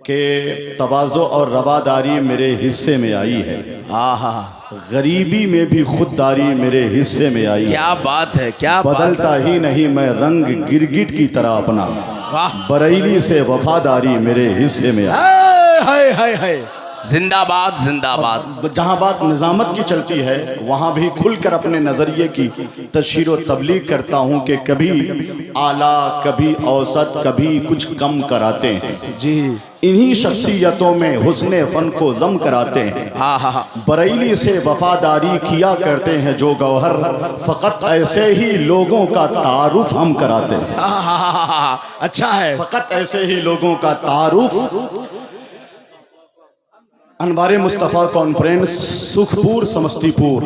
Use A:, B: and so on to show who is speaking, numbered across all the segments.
A: कि तवाज़ो और रवादारी मेरे हिस्से में आई है।
B: आहा,
A: गरीबी में भी खुददारी मेरे हिस्से में आई।
B: क्या बात है, क्या
A: बदलता ही नहीं मैं रंग गिरगिट की तरह अपना,
B: वाह,
A: बरेली से वफादारी मेरे हिस्से में आई।
B: हाय हाय हाय, जिंदाबाद जिंदाबाद।
A: जहाँ बात निज़ामत की चलती है वहाँ भी खुलकर अपने नज़रिए की तशहीर व तबलीग करता हूँ कि कभी आला, कभी औसत, कभी कुछ कम कराते हैं
B: जी।
A: इन्हीं शख्सियतों में हुस्ने फन को जम कराते हैं। बरेली से वफादारी किया करते हैं जो गौहर, फकत ऐसे ही लोगों का तारुफ हम कराते हैं।
B: अच्छा है,
A: फकत ऐसे ही लोगों का तारुफ। अनवारे मुस्तफ़ा कॉन्फ्रेंस सुखपुर समस्तीपुर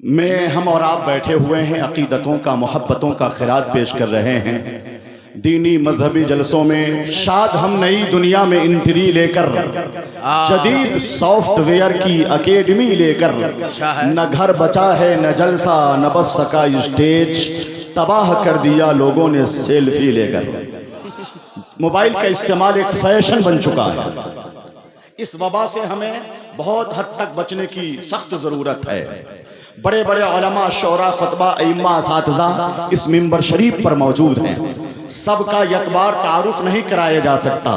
A: में हम और आप बैठे हुए हैं, अकीदतों का, मोहब्बतों का खिरात पेश कर रहे हैं। दीनी मजहबी जलसों में शाद हम नई दुनिया में एंट्री लेकर, जदीद सॉफ्टवेयर की एकेडमी लेकर, न घर बचा है न जलसा न बस सका स्टेज, तबाह कर दिया लोगों ने सेल्फी लेकर। मोबाइल का इस्तेमाल एक फैशन बन चुका है। इस वबा से हमें बहुत हद तक बचने की सख्त जरूरत है। बड़े बड़े उलमा, शोरा, खुतबा, इम्मा, असातिज़ा इस मिंबर शरीफ पर मौजूद हैं। सबका यकबार तारुफ नहीं कराया जा सकता,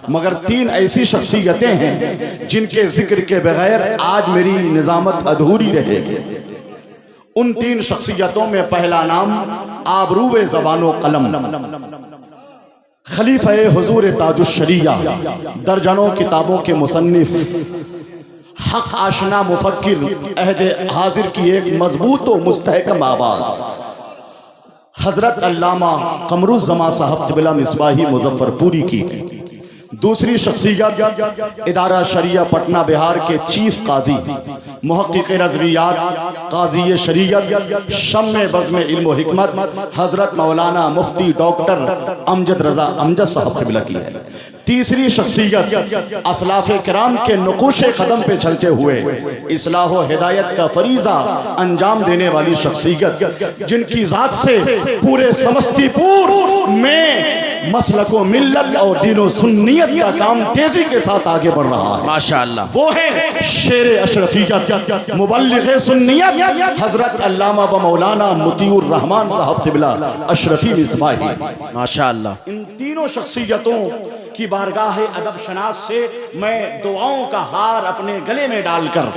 A: मगर तीन ऐसी शख्सियतें हैं जिनके जिक्र के बगैर आज मेरी निजामत अधूरी रहेगी। उन तीन शख्सियतों में पहला नाम आबरूए ज़बानो कलम, खलीफा हुजूर ताजुश शरिया, दर्जनों किताबों के मुसन्निफ, हक आशना मुफक्किर, अहदे हाजिर की एक मजबूत व मुस्तहकम आवाज़, हजरत अल्लामा कमरुज़्ज़मा साहब क़िबला मिसबाही मुज़फ़्फ़रपुरी की। दूसरी शख्सियत इदारा शरिया पटना बिहार के चीफ काजी, मुहक्किक रज़वियात, काजी शरीयत, शम्मे बज़्म इल्म व हिकमत, हजरत मौलाना मुफ्ती डॉक्टर अमजद रज़ा अमजद साहब क़िबला की है। तीसरी शख्सियत असलाफ़े किराम के नुक़ूशे कदम पे चलते हुए इस्लाह व हिदायत का फरीज़ा अंजाम देने वाली शख्सियत, जिनकी ज़ात से पूरे समस्तीपुर में मसलको मिल्लत और दीनो सुन्नियत का काम तेजी के साथ आगे बढ़ रहा है।
B: माशाअल्लाह।
A: वो है शेर अशरफियत, मुबल्लिग़ सुन्नियत, हजरत अल्लामा व मौलाना मुतीउर रहमान साहब क़िबला अशरफी मिसबाही।
B: माशाअल्लाह।
A: इन तीनों शख्सियतों की बारगाह अदब शनास से मैं दुआओं का हार अपने गले में डालकर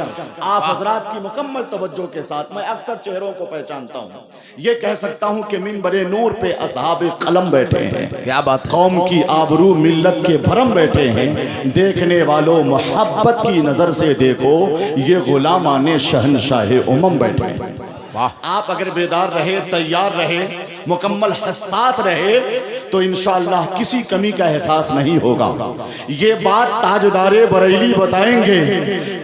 A: आप हजरात की मुकम्मल तवज्जो के साथ मैं अक्सर चेहरों को पहचानता हूँ। ये कह सकता हूँ कि मिंबरे नूर पे असहाबे कलम बैठे हैं।
B: क्या बात,
A: कौम की आबरू मिल्लत के भरम बैठे हैं। देखने वालों मोहब्बत की नजर से देखो, ये गुलामाने शहनशाहे उमम बैठे हैं। आप अगर बेदार रहे, तैयार रहे, मुकम्मल हसास रहे तो इंशाअल्लाह किसी कमी का एहसास नहीं होगा। ये बात ताजदारे बरेली बताएंगे,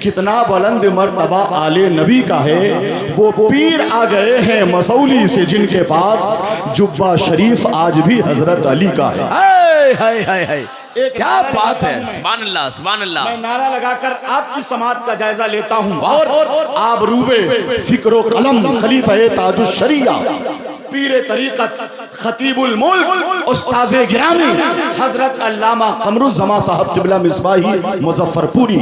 A: कितना बुलंद मर्तबा आले नबी का है। वो पीर आ गए हैं मसौली से जिनके पास जुब्बा शरीफ आज भी हजरत अली का है।
B: हाय हाय हाय हाय, क्या बात है, सुभान अल्लाह सुभान अल्लाह।
A: मैं नारा लगाकर आपकी समात का जायजा लेता हूँ और आप रूबे फिक्रो कलम, खलीफा ताजुश शरिया, पीरे तरीक़त, खतीबुल मुल्क, उस्ताज़े गिरामी हजरत अल्लामा कमरुज़्ज़मा साहब क़िबला मिसबाही मुज़फ़्फ़रपुरी,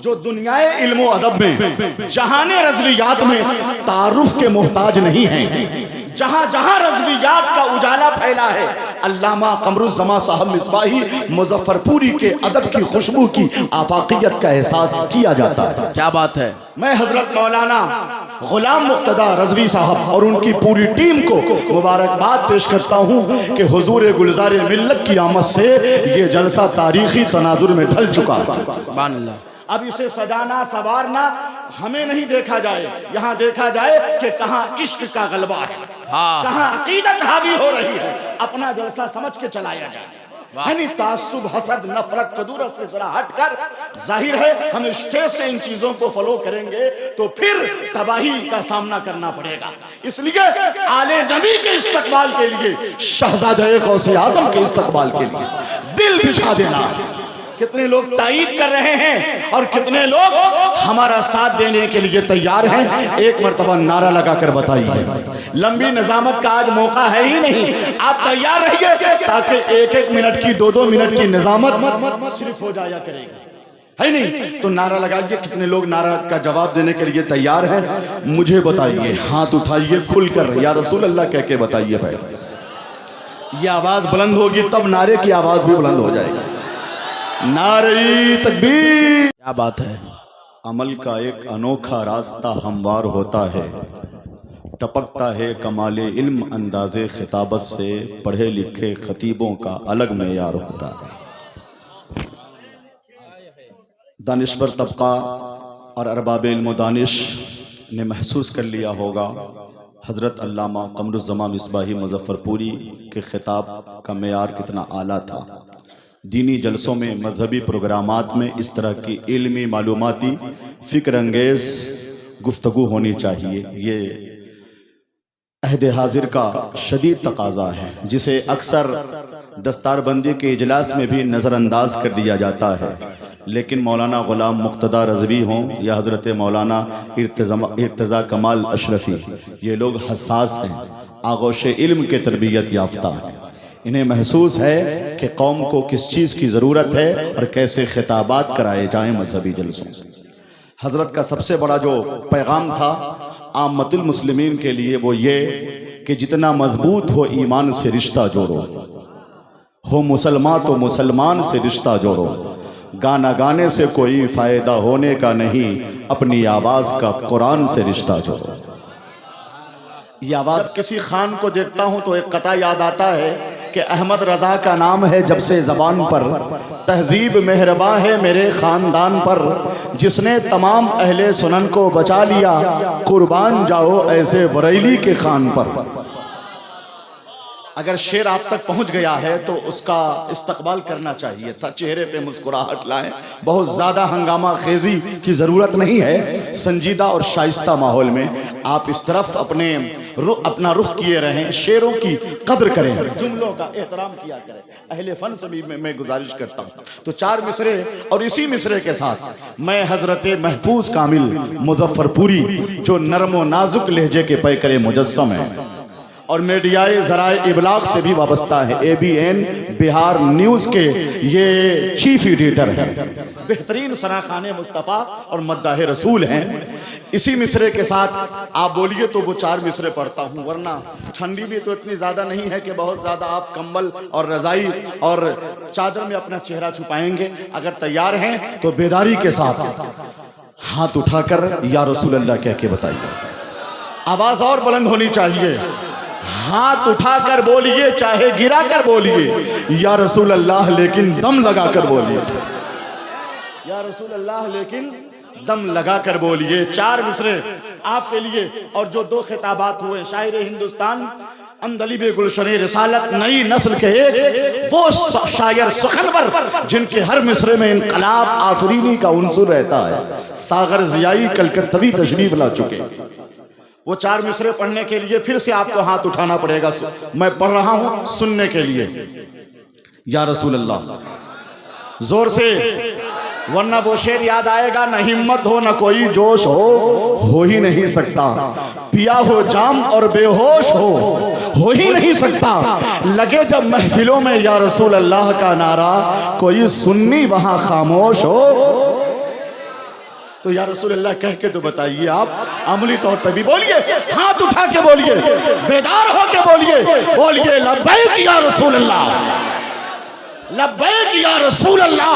A: जो दुनियाए इल्म व अदब में, जहाने रज़वियात में तारुफ के मोहताज नहीं हैं। जहाँ जहाँ रज़वियात का उजाला फैला है, अल्लामा कमरुज़्ज़मा साहब मिसबाही मुज़फ़्फ़रपुरी के अदब की खुशबू की आफाकियत का एहसास किया जाता है।
B: क्या बात है।
A: मैं हजरत मौलाना गुलाम मुक़्तदा रज़वी साहब और उनकी पूरी टीम को मुबारकबाद पेश करता हूँ कि हुजूर गुलज़ार मिल्लत की आमद से ये जलसा तारीख़ी तनाजुर में ढल चुका है।
B: सुभान अल्लाह।
A: अब इसे सजाना संवारना हमें नहीं देखा जाए, यहाँ देखा जाए कि कहाँ इश्क का गलबा है, कहाँ अकीदत हावी हो रही है। अपना जलसा समझ के चलाया जाए, यानी तासुब, हसद, नफरत, कदूरत से जरा हटकर। जाहिर है हम स्टेज से इन चीजों को फॉलो करेंगे तो फिर तबाही का सामना करना पड़ेगा। इसलिए आले नबी के इस्तकबाल के लिए, शहजादे गौसे आज़म के इस्तकबाल के लिए दिल बिछा देना, कितने लोग तायीद कर रहे हैं और कितने लोग हमारा साथ देने के लिए तैयार हैं। एक मर्तबा नारा लगाकर बताइए। लंबी निजामत का आज मौका है ही नहीं, आप तैयार रहिए ताकि एक एक मिनट की 2-2 मिनट की निजामत सिर्फ हो जाया करेगी, है नहीं? तो नारा लगाइए। कितने लोग नारा का जवाब देने के लिए तैयार हैं मुझे बताइए। हाथ उठाइए खुलकर, या रसूल अल्लाह कह के बताइए। पहले ये आवाज बुलंद होगी तब नारे की आवाज भी बुलंद हो जाएगी। नारे तकबीर।
B: क्या बात है।
A: अमल का एक अनोखा रास्ता हमवार होता है, टपकता है कमाले इल्म अंदाजे खिताबत से, पढ़े लिखे खतीबों का अलग मेयार होता है। दानिश्वर तबका और अरबाब इल्म दानिश ने महसूस कर लिया होगा हज़रत अल्लामा कमरुज़्ज़मा मिसबाही मुज़फ़्फ़रपुरी के ख़िताब का मेयार कितना आला था। दीनी जलसों में, मजहबी प्रोग्रामात में इस तरह की इल्मी मालूमाती फ़िक्र अंगेज़ गुफ्तगू होनी चाहिए। ये अहद हाजिर का शदीद तकाजा है, जिसे अक्सर दस्तारबंदी के इजलास में भी नज़रअंदाज कर दिया जाता है। लेकिन मौलाना ग़ुलाम मुक़्तदा रज़वी हों या हज़रत मौलाना इर्तज़ा कमाल अशरफ़ी, ये लोग हसास हैं, आगोश इल्म के तरबियत याफ्ता हैं। इन्हें महसूस है कि कौम को किस चीज़ की ज़रूरत है और कैसे खिताबात कराए जाएँ मजहबी जलसों से। हज़रत का सबसे बड़ा जो पैगाम था आम्मतुल मुस्लिमीन के लिए वो ये कि जितना मजबूत हो ईमान से रिश्ता जोड़ो, हो मुसलमान तो मुसलमान से रिश्ता जोड़ो, गाना गाने से कोई फ़ायदा होने का नहीं, अपनी आवाज़ का कुरान से रिश्ता जोड़ो। ये आवाज़ किसी खान को देखता हूँ तो एक कता याद आता है कि अहमद रज़ा का नाम है जब से ज़बान पर, तहजीब मेहरबा है मेरे ख़ानदान पर, जिसने तमाम अहले सुनन को बचा लिया, कुर्बान जाओ ऐसे बरेली के खान पर। अगर शेर आप तक पहुंच गया है तो उसका इस्तकबाल करना चाहिए था, चेहरे पे मुस्कुराहट लाएं। बहुत ज़्यादा हंगामा खेजी की ज़रूरत नहीं है, संजीदा और शाइस्ता माहौल में आप इस तरफ अपना रुख किए रहें, शेरों की कद्र करें, जुमलों का एहतराम किया करें। अहले फ़न से भी मैं गुजारिश करता हूँ। तो 4 मिसरे और इसी मिसरे के साथ मैं हज़रत महफूज कामिल मुज़फ़्फ़रपुरी, जो नरम व नाजुक लहजे के पैकरे मुजस्सम है और मीडियाए ज़राए इबलाग से भी वाबस्ता है, ABN बिहार न्यूज़ के ये चीफ एडिटर हैं, बेहतरीन सनाखाने मुस्तफ़ा और मद्दाह रसूल हैं। इसी मिसरे के साथ आप बोलिए तो वो 4 मिसरे पढ़ता हूँ, वरना ठंडी भी तो इतनी ज़्यादा नहीं है कि बहुत ज़्यादा आप कंबल और रज़ाई और चादर में अपना चेहरा छुपाएंगे। अगर तैयार हैं तो बेदारी के साथ हाथ उठाकर या रसूल अल्लाह कह के बताइए। आवाज़ और बुलंद होनी चाहिए। हाथ उठाकर बोलिए, चाहे गिरा कर बोलिए, या रसूल अल्लाह लेकिन दम लगा कर बोलिए, या रसूल अल्लाह लेकिन दम लगा कर बोलिए। 4 मिसरे आपके लिए। और जो 2 खिताबात हुए, शायर हिंदुस्तान अंदलीब गुलशने रिसालत नई नस्ल के एक वो शायर सुखनवर, जिनके हर मिसरे में इनकलाब आफरीनी का उन्सुर रहता है, सागर ज़ियाई कलकत्तवी तशरीफ ला चुके। वो 4 मिसरे पढ़ने के लिए फिर से आपको हाथ उठाना पड़ेगा। मैं पढ़ रहा हूं सुनने के लिए, या रसूल अल्लाह जोर से, वरना वो शेर याद आएगा, न हिम्मत हो न कोई जोश हो ही नहीं सकता, पिया हो जाम और बेहोश हो ही नहीं सकता, लगे जब महफिलों में या रसूल अल्लाह का नारा, कोई सुन्नी वहां खामोश हो। तो या रसूल अल्लाह कह के तो बताइए, आप अमली तौर पर भी बोलिए, हाथ उठा के बोलिए, बेदार हो के बोलिए लब्बैक या रसूल अल्लाह, लब्बैक या रसूल अल्लाह,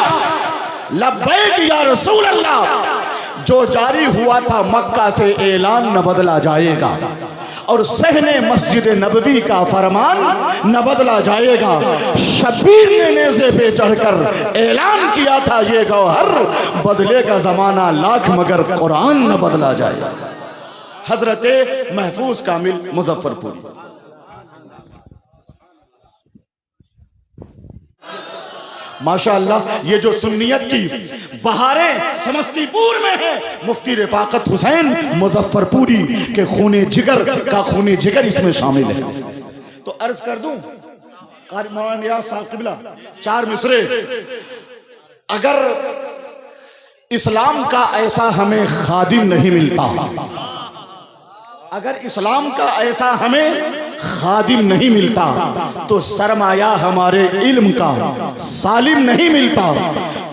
A: लब्बैक या रसूल अल्लाह। जो जारी हुआ था मक्का से ऐलान न बदला जाएगा, और सहने मस्जिद नबवी का फरमान न बदला जाएगा। शब्बीर ने नेज़े पे चढ़कर ऐलान किया था, ये गौहर बदलेगा ज़माना लाख मगर कुरान न बदला जाएगा। हज़रत महफूज कामिल मुज़फ़्फ़रपुरी। माशाअल्लाह, ये जो सुन्नियत की बहारें समस्तीपुर में है, मुफ्ती रफ़ाकत हुसैन मुज़फ़्फ़रपुरी के खूने जिगर का खूने जिगर इसमें शामिल है। तो अर्ज कर दूं, क़ारी मौलाना नियाज़ साहब क़िबला 4 मिसरे अगर इस्लाम का ऐसा हमें खादिम नहीं मिलता, अगर इस्लाम का ऐसा हमें खादिम नहीं मिलता, तो सरमाया हमारे इल्म का सालिम नहीं मिलता।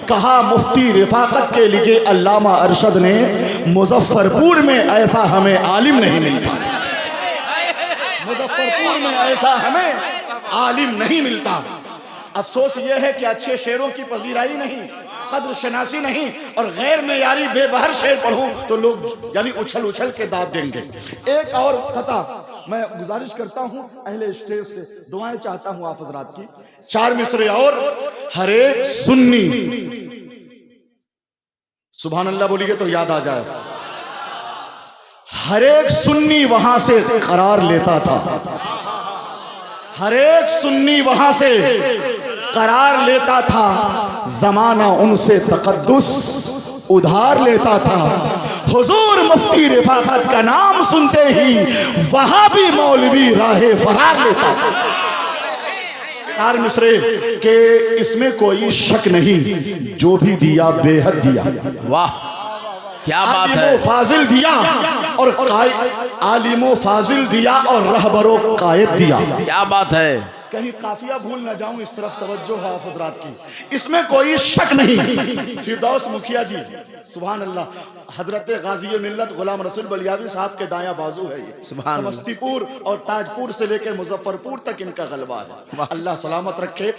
A: कहा मुफ्ती रिफाकत के लिए अल्लामा अरशद ने, मुजफ्फरपुर में ऐसा हमें आलिम नहीं मिलता, मुजफ्फरपुर में ऐसा हमें आलिम नहीं मिलता। अफसोस यह है कि अच्छे शेरों की पजीराई नहीं, कद्र शनासी नहीं, और गैर मेयारी बेबहर शेर पढ़ूं तो लोग यानी उछल उछल के दाद देंगे। एक और कथा मैं गुजारिश करता हूं अहले स्टेज से, दुआएं चाहता हूं आप हजरात की। 4 मिसरे और हर एक सुन्नी, सुभान अल्लाह बोलिए तो याद आ जाए। हर एक सुन्नी वहां से करार लेता था, हर एक सुन्नी वहां से करार लेता था, जमाना उनसे तकद्दुस उधार लेता था। हुजूर मुफ्ती रिफाकत का नाम सुनते ही वहां भी मौलवी राहे फरार लेता था। 4 मिसरे के इसमें कोई शक नहीं, जो भी दिया बेहद दिया।
B: वाह क्या बात है।
A: फाजिल दिया और आलिमो फाजिल दिया और रहबरो कायद दिया।
B: क्या बात है।
A: कहीं काफिया भूल ना जाऊं, इस तरफ तवज्जो है आप हजरात की, इसमें कोई शक नहीं। फिरदौस मुखिया जी, सुभान अल्लाह, हजरत गाजी मिल्लत गुलाम रसूल बलियावी साहब के दाया बाजू है ये। समस्तीपुर और ताजपुर से लेकर मुजफ्फरपुर तक इनका गलबा है, अल्लाह सलामत रखे।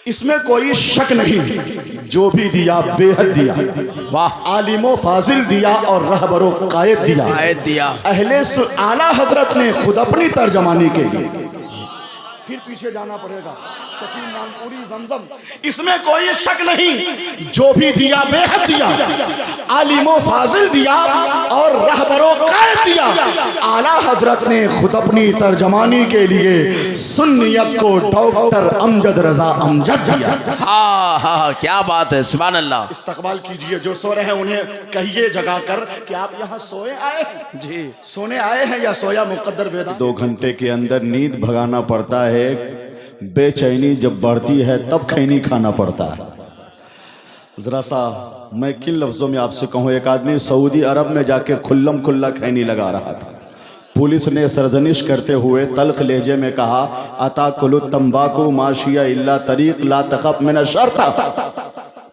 A: इसमें कोई शक नहीं, जो भी दिया बेहद दिया। वाह, आलिमो फाजिल दिया और रहबरो कायद दिया। अहले आला हजरत ने खुद अपनी तर्जमानी के लिए, फिर पीछे जाना पड़ेगा, शकील नानपुरी जमजम, इसमें कोई शक नहीं, जो भी दिया बेहद दिया। आलिमो फाजिल दिया और रहबरो कायद दिया। आला हजरत ने खुद अपनी तर्जमानी के लिए सुन्नियत को डॉक्टर अमजद रजा अमजद दिया।
B: हाँ हाँ क्या बात है, सुभान अल्लाह।
A: इस्तकबाल कीजिए, जो सो रहे हैं उन्हें कहिए जगा कर कि आप यहाँ सोए आए हैं जी, सोने आए हैं या सोया मुकद्दर बेदा। 2 घंटे के अंदर नींद भगाना पड़ता है, बेचैनी जब बढ़ती है तब खैनी खाना पड़ता है। जरा सा मैं किन लफ्जों में आपसे कहूँ, एक आदमी सऊदी अरब में जाके खुल्लम खुल्ला खैनी लगा रहा था। पुलिस ने सरजनिश करते हुए तल्ख लहजे में कहा, अता कुलु तंबाकू माशिया इल्ला तरीक ला तखफ मिन शर्ता।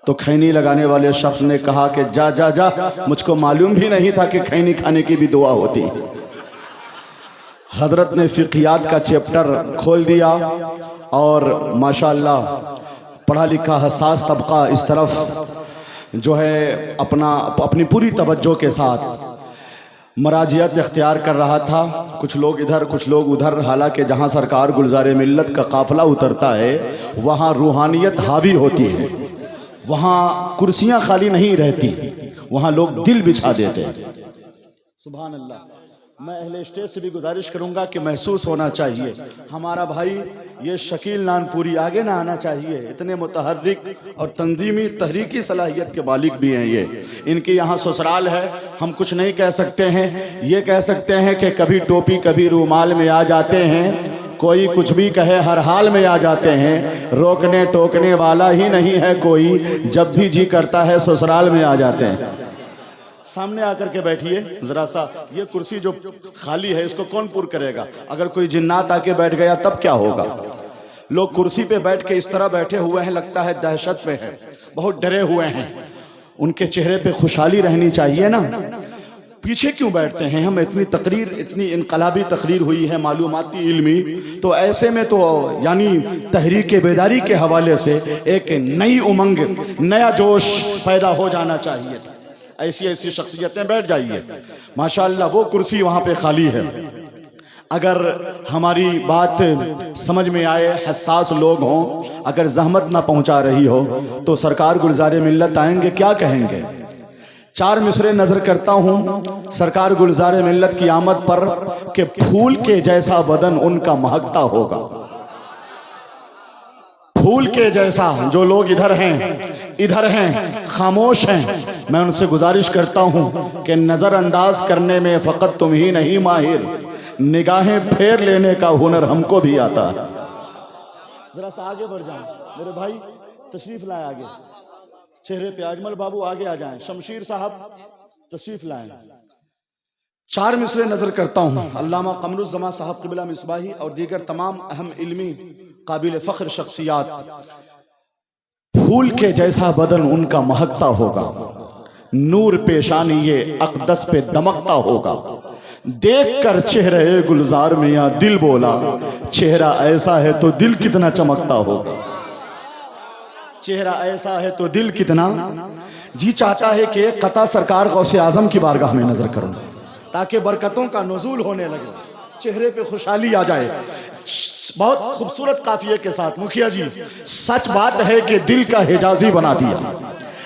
A: तो खैनी लगाने वाले शख्स ने कहा कि जा जा जा, मुझको मालूम भी नहीं था कि खैनी खाने की भी दुआ होती है। हजरत ने फिक़ियात का चैप्टर खोल दिया और माशाअल्लाह पढ़ा लिखा हसास तबका इस तरफ जो है अपनी पूरी तवज्जो के साथ मराजियत इख्तियार कर रहा था। कुछ लोग इधर कुछ लोग उधर, हालांकि जहाँ सरकार गुलज़ारे मिल्लत का काफ़िला उतरता है वहाँ रूहानियत हावी होती है, वहाँ कुर्सियाँ खाली नहीं रहती, वहाँ लोग दिल बिछा देते हैं। सुभान अल्लाह। मैं अहले स्टेज से भी गुजारिश करूंगा कि महसूस होना चाहिए, हमारा भाई ये शकील नानपुरी आगे ना आना चाहिए। इतने मुतहर्रिक और तंजीमी तहरीकी सलाहियत के मालिक भी हैं ये, इनके यहाँ ससुराल है। हम कुछ नहीं कह सकते हैं, ये कह सकते हैं कि कभी टोपी कभी रूमाल में आ जाते हैं, कोई कुछ भी कहे हर हाल में आ जाते हैं, रोकने टोकने वाला ही नहीं है कोई, जब भी जी करता है ससुराल में आ जाते हैं। सामने आकर के बैठिए जरा सा, ये कुर्सी जो खाली है इसको कौन पूर करेगा? अगर कोई जिन्नात आके बैठ गया तब क्या होगा? लोग कुर्सी पे बैठ के इस तरह बैठे हुए हैं, लगता है दहशत में है, बहुत डरे हुए हैं। उनके चेहरे पे खुशहाली रहनी चाहिए ना, पीछे क्यों बैठते हैं हम? इतनी तकरीर, इतनी इनकलाबी तकरीर हुई है मालूमाती इल्मी, तो ऐसे में तो यानी तहरीक बेदारी के हवाले से एक नई उमंग, नया जोश पैदा हो जाना चाहिए। ऐसी ऐसी शख्सियतें बैठ जाइए, माशाअल्लाह वो कुर्सी वहाँ पे खाली है। अगर हमारी बात समझ में आए, हसास लोग हों, अगर जहमत ना पहुँचा रही हो तो सरकार गुलज़ारे मिल्लत आएंगे, क्या कहेंगे? 4 मिसरे नजर करता हूँ सरकार गुलज़ारे मिल्लत की आमद पर कि फूल के जैसा बदन उनका महकता होगा, फूल के जैसा। जो लोग इधर हैं खामोश हैं, मैं उनसे गुजारिश करता हूं कि नज़रअंदाज करने में फ़कत तुम ही नहीं माहिर, निगाहें फेर लेने का हुनर हमको भी आता है। जरा सा आगे बढ़ जाओ मेरे भाई, तशरीफ लाए आगे। चेहरे पे अजमल बाबू आगे आ जाएं, शमशीर साहब तशरीफ लाएं। 4 मिसरे नजर करता हूं। अल्लामा कमरुज़्ज़मा साहब क़िबला मिसबाही और दीगर तमाम अहम इल्मी काबिल फ़ख्र शख्सियात। फूल के जैसा बदन उनका महकता होगा, नूर पेशानी ये अक़दस पे दमकता होगा। देख कर चेहरे गुलजार मियाँ दिल बोला, चेहरा ऐसा है तो दिल कितना चमकता होगा। चेहरा ऐसा है तो दिल कितना, जी चाहता है कि कता सरकार गौसे आजम की बारगाह में नजर करूं ताकि बरकतों का नुज़ूल होने लगे, चेहरे पे खुशहाली आ जाए। बहुत खूबसूरत काफिये के साथ मुखिया जी, सच बात है कि दिल का हिजाजी बना दिया।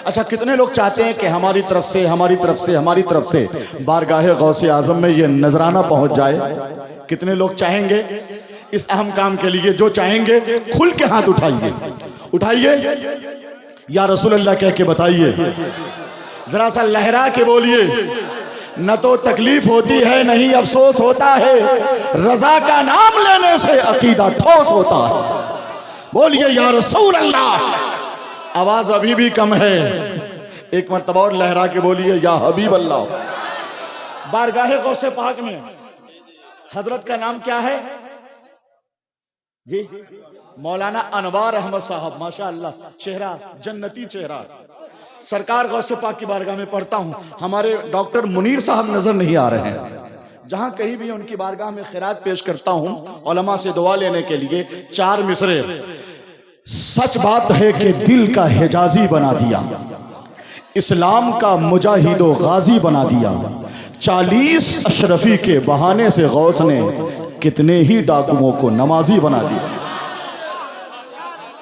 A: अच्छा, कितने लोग चाहते हैं कि हमारी तरफ से हमारी तरफ से हमारी तरफ से बारगाह गौसे आजम में ये नजराना पहुंच जाए? कितने लोग चाहेंगे इस अहम काम के लिए? जो चाहेंगे खुल के हाथ उठाइए, उठाइए, या रसूल अल्लाह कह के बताइए, जरा सा लहरा के बोलिए। न तो तकलीफ होती है नहीं अफसोस होता है, रजा का नाम लेने से अकीदा ठोस होता है। बोलिए या रसूल अल्लाह। आवाज अभी भी कम है, एक मर्तबा और लहरा के बोलिए या हबीब अल्लाह। बारगाह गौसे पाक में हजरत का नाम क्या है जी? मौलाना अनवार अहमद साहब, माशाअल्लाह, चेहरा जन्नती चेहरा। सरकार गौसे पाक की बारगाह में पढ़ता हूँ, हमारे डॉक्टर मुनीर साहब नजर नहीं आ रहे हैं। जहां कहीं भी उनकी बारगाह में खिरात पेश करता हूँ उलमा से दुआ लेने के लिए, 4 मिसरे। सच बात है कि दिल का हिजाजी बना दिया, इस्लाम का मुजाहिदो गाजी बना दिया। 40 अशरफी के बहाने से गौस ने कितने ही डाकुओं को नमाजी बना दिया,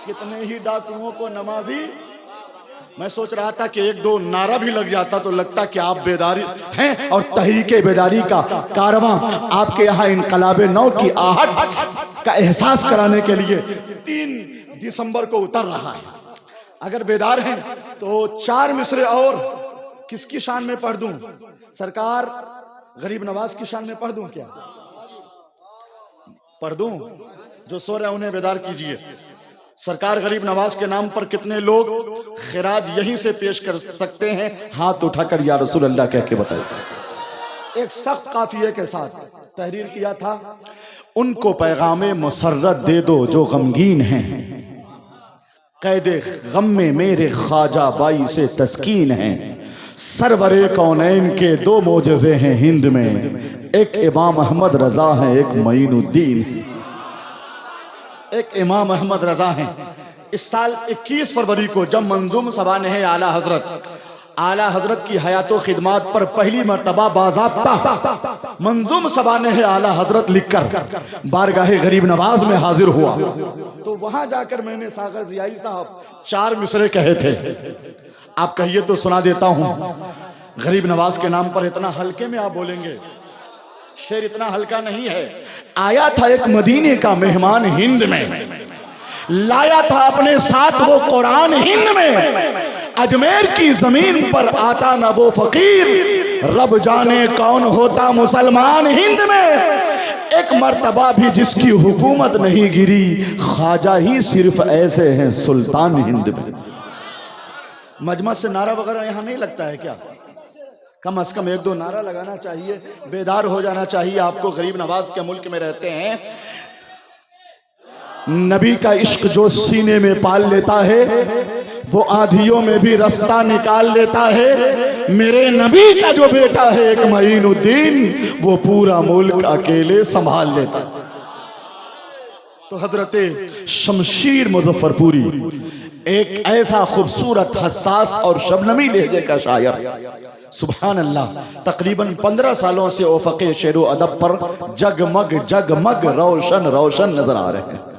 A: कितने ही डाकुओं को नमाजी। मैं सोच रहा था कि 1-2 नारा भी लग जाता तो लगता कि आप बेदारी हैं और तहरीके बेदारी का कारवां आपके यहाँ इनकलाबे नौ की आहट का एहसास कराने के लिए 3 दिसंबर को उतर रहा है। अगर बेदार हैं तो 4 मिसरे और किसकी शान में पढ़ दूं? सरकार गरीब नवाज की शान में पढ़ दूं? क्या पढ़ दूं? जो सो रहे उन्हें बेदार कीजिए। सरकार गरीब नवाज के नाम पर कितने लोग खिराज यहीं से पेश कर सकते हैं? हाथ उठाकर या रसूल अल्लाह कह के बताइए। एक सख्त काफिये के साथ तहरीर किया था, उनको पैगामे मुसर्रत दे दो जो गमगीन हैं, कैदे गम में मेरे ख्वाजा बाई से तस्कीन हैं। सरवरे कौनैन के 2 मोजज़े हैं हिंद में, एक इमाम अहमद रजा है, एक मईनुद्दीन। एक इमाम अहमद रजा हैं। इस साल 21 फरवरी को जब मंजूम सबानह आला हजरत की हयातो खिदमात पर पहली मर्तबा बाज़ाब्ता मंजूम सबानह आला हजरत लिखकर बारगाह गरीब नवाज में हाजिर हुआ, तो वहां जाकर मैंने सागर जियाई साहब 4 मिसरे कहे थे। आप कहिए तो सुना देता हूं। गरीब नवाज के नाम पर इतना हल्के में आप बोलेंगे, शेर इतना हल्का नहीं है। आया था एक मदीने का मेहमान हिंद में, लाया था अपने साथ वो कुरान हिंद में। अजमेर की जमीन पर आता न वो फकीर, रब जाने कौन होता मुसलमान हिंद में। एक मर्तबा भी जिसकी हुकूमत नहीं गिरी, ख्वाजा ही सिर्फ ऐसे हैं सुल्तान हिंद में। मजमा से नारा वगैरह यहाँ नहीं लगता है क्या? कम से कम 1-2 नारा लगाना चाहिए, बेदार हो जाना चाहिए आपको। गरीब नवाज के मुल्क में रहते हैं। नबी का इश्क जो सीने में पाल लेता है वो आंधियों में भी रास्ता निकाल लेता है। मेरे नबी का जो बेटा है एक मईनुद्दीन, वो पूरा मुल्क अकेले संभाल लेता है। तो हजरत शमशीर मुजफ्फरपुरी एक ऐसा खूबसूरत, हसास और शबनमी लहजे का शायर, सुभान अल्लाह। तकरीबन 15 सालों से उफ़क़े शेरो अदब पर जगमग जगमग रोशन रोशन नजर आ रहे हैं।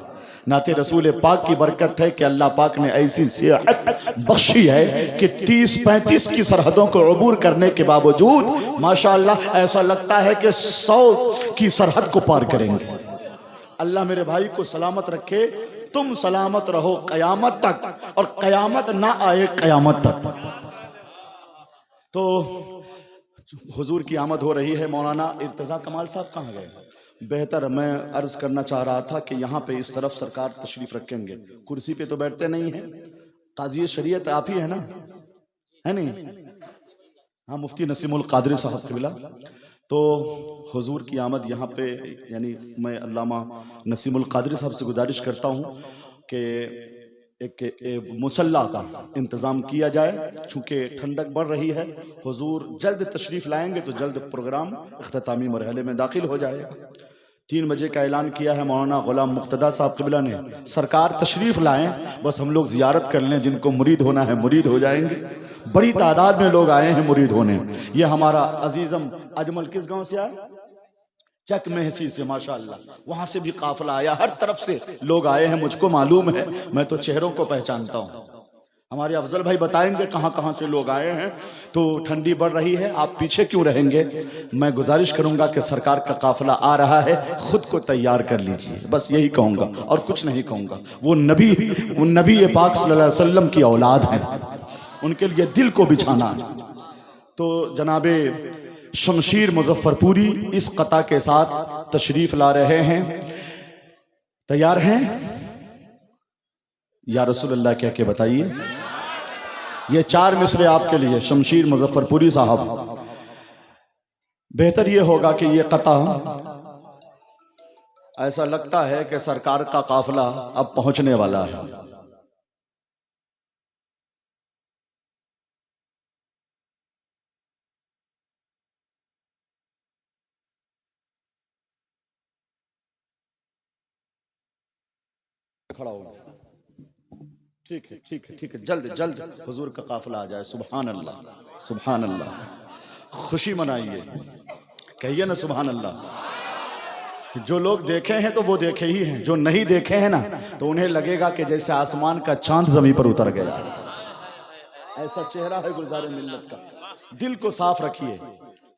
A: नाते रसूल पाक की बरकत है कि अल्लाह पाक ने ऐसी सेहत बख्शी है कि 30-35 की सरहदों को अबूर करने के बावजूद माशाअल्लाह ऐसा लगता है कि 100 की सरहद को पार करेंगे। अल्लाह मेरे भाई को सलामत रखे, तुम सलामत रहो कयामत तक, और कयामत ना आए कयामत तक। तो हुजूर की आमद हो रही है। मौलाना इर्तजा कमाल साहब कहाँ गए? बेहतर मैं अर्ज करना चाह रहा था कि यहाँ पे इस तरफ सरकार तशरीफ रखेंगे, कुर्सी पे तो बैठते नहीं हैं, काजी शरीयत आप ही है ना, है नहीं? हाँ, मुफ्ती नसीमुल कादरी साहब क़िबला। तो हुजूर की आमद यहाँ पे, यानी मैं अल्लामा नसीमुल कादरी साहब से गुजारिश करता हूँ कि एक मुसल्ला का इंतज़ाम किया जाए, चूँकि ठंडक बढ़ रही है। हुजूर जल्द तशरीफ़ लाएंगे तो जल्द प्रोग्राम इख्तितामी मरहले में दाखिल हो जाएगा। 3 बजे का ऐलान किया है मौलाना गुलाम मुक्तदा साहब क़िबला ने। सरकार तशरीफ़ लाएं, बस हम लोग ज़ियारत कर लें, जिनको मुरीद होना है मुरीद हो जाएंगे। बड़ी तादाद में लोग आए हैं मुरीद होने। ये हमारा अजीज़म अजमल किस गांव से आया? चक महसी से, माशाअल्लाह, वहां से भी काफिला आया, हर तरफ से लोग आए हैं। मुझको मालूम है, मैं तो चेहरों को पहचानता हूँ। हमारे अफजल भाई बताएंगे कहाँ कहाँ से लोग आए हैं। तो ठंडी बढ़ रही है, आप पीछे क्यों रहेंगे? मैं गुजारिश करूंगा कि सरकार का काफिला आ रहा है, खुद को तैयार कर लीजिए, बस यही कहूंगा और कुछ नहीं कहूंगा। वो नबी पाक सल्लल्लाहु अलैहि वसल्लम की औलाद हैं, उनके लिए दिल को बिछाना है। तो जनाबे शमशीर मुजफ्फरपुरी इस कता के साथ तशरीफ ला रहे हैं। तैयार हैं? या रसूल अल्लाह कह के बताइए। ये 4 मिसरे आपके लिए, शमशीर मुजफ्फरपुरी साहब। बेहतर ये होगा कि ये कता, ऐसा लगता है कि सरकार का काफिला अब पहुंचने वाला है। खड़ा होगा, ठीक है, ठीक है, ठीक है, जल्द जल्द हुजूर का काफिला आ जाए। सुभान अल्लाह, सुभान अल्लाह। खुशी मनाइए, कहिए ना सुभान अल्लाह। जो लोग देखे हैं तो वो देखे ही हैं, जो नहीं देखे हैं ना तो उन्हें लगेगा कि जैसे आसमान का चांद जमीन पर उतर गया। ऐसा चेहरा है गुलजार मिल्लत का। दिल को साफ रखिए,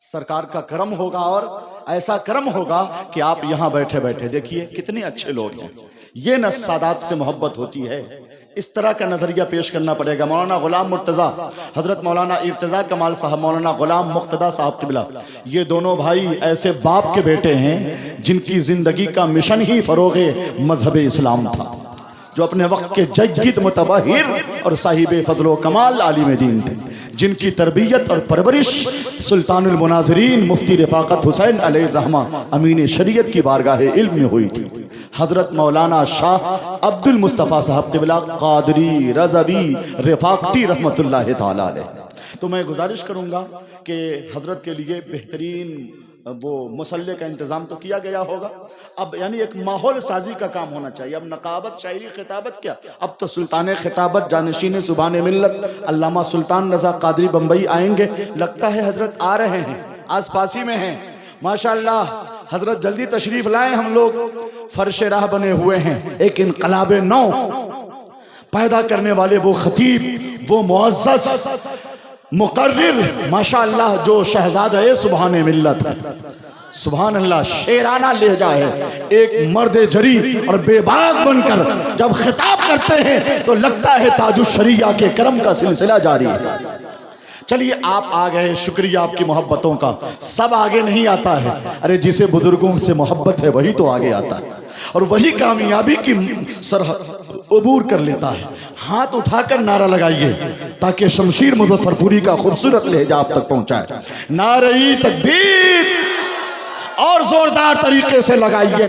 A: सरकार का करम होगा, और ऐसा करम होगा कि आप यहाँ बैठे बैठे देखिए कितने अच्छे लोग हैं। ये न सादात से मोहब्बत होती है, इस तरह का नजरिया पेश करना पड़ेगा। मौलाना गुलाम मुर्तजा, हजरत मौलाना इर्तिजा कमाल साहब, मौलाना गुलाम मुक्तदा साहब क़िबला, ये दोनों भाई ऐसे बाप के बेटे हैं जिनकी जिंदगी का मिशन ही फरोगे मजहब इस्लाम था, जो अपने वक्त के जज्जिद मुतबहिर और साहिब फजलो कमाल आलिम दीन थे, जिनकी तरबियत और परवरिश सुल्तानुल मुनाज़िरीन मुफ्ती रफ़ाकत हुसैन अलैहिर्रहमा अमीन शरीयत की बारगाह इल्म में हुई थी। हजरत मौलाना शाह अब्दुल मुस्तफ़ा साहब क़िबला क़ादरी रज़वी रफ़ाकती रहमतुल्लाह ताला अलैह। तो मैं गुजारिश करूँगा कि हजरत के लिए बेहतरीन वो मुसल्ले का इंतज़ाम तो किया गया होगा। अब यानी एक माहौल साजी का काम होना चाहिए। अब नकाबत, शायरी, खिताबत क्या, अब तो सुल्तान खिताबत जानशीन सुबान मिल्लत अल्लामा सुल्तान रज़ा क़ादरी बम्बई आएंगे। लगता है हजरत आ रहे हैं, आस पास ही में हैं माशाअल्लाह। हजरत जल्दी तशरीफ लाएं, हम लोग फर्श राह बने हुए हैं। एक इनकलाब नौ पैदा करने वाले वो खतीब, वो मुअज़्ज़ज़ मुकर्रिर माशाअल्लाह, जो शहजादा है सुभान मिल्लत है, सुभान अल्लाह, शेराना लहजा है। एक मर्द जरी और बेबाक बनकर जब खिताब करते हैं तो लगता है ताजुश शरिया के करम का सिलसिला जारी है। चलिए आप आ गए, शुक्रिया आपकी मोहब्बतों का। सब आगे नहीं आता है, अरे जिसे बुजुर्गों से मोहब्बत है वही तो आगे आता है, और वही कामयाबी की सरहद अबूर कर लेता है। हाथ उठाकर नारा लगाइए ताकि शमशीर मुजफ्फरपुरी का खूबसूरत लहजा आप तक पहुंचाए। नारे तकबीर और जोरदार तरीके से लगाइए।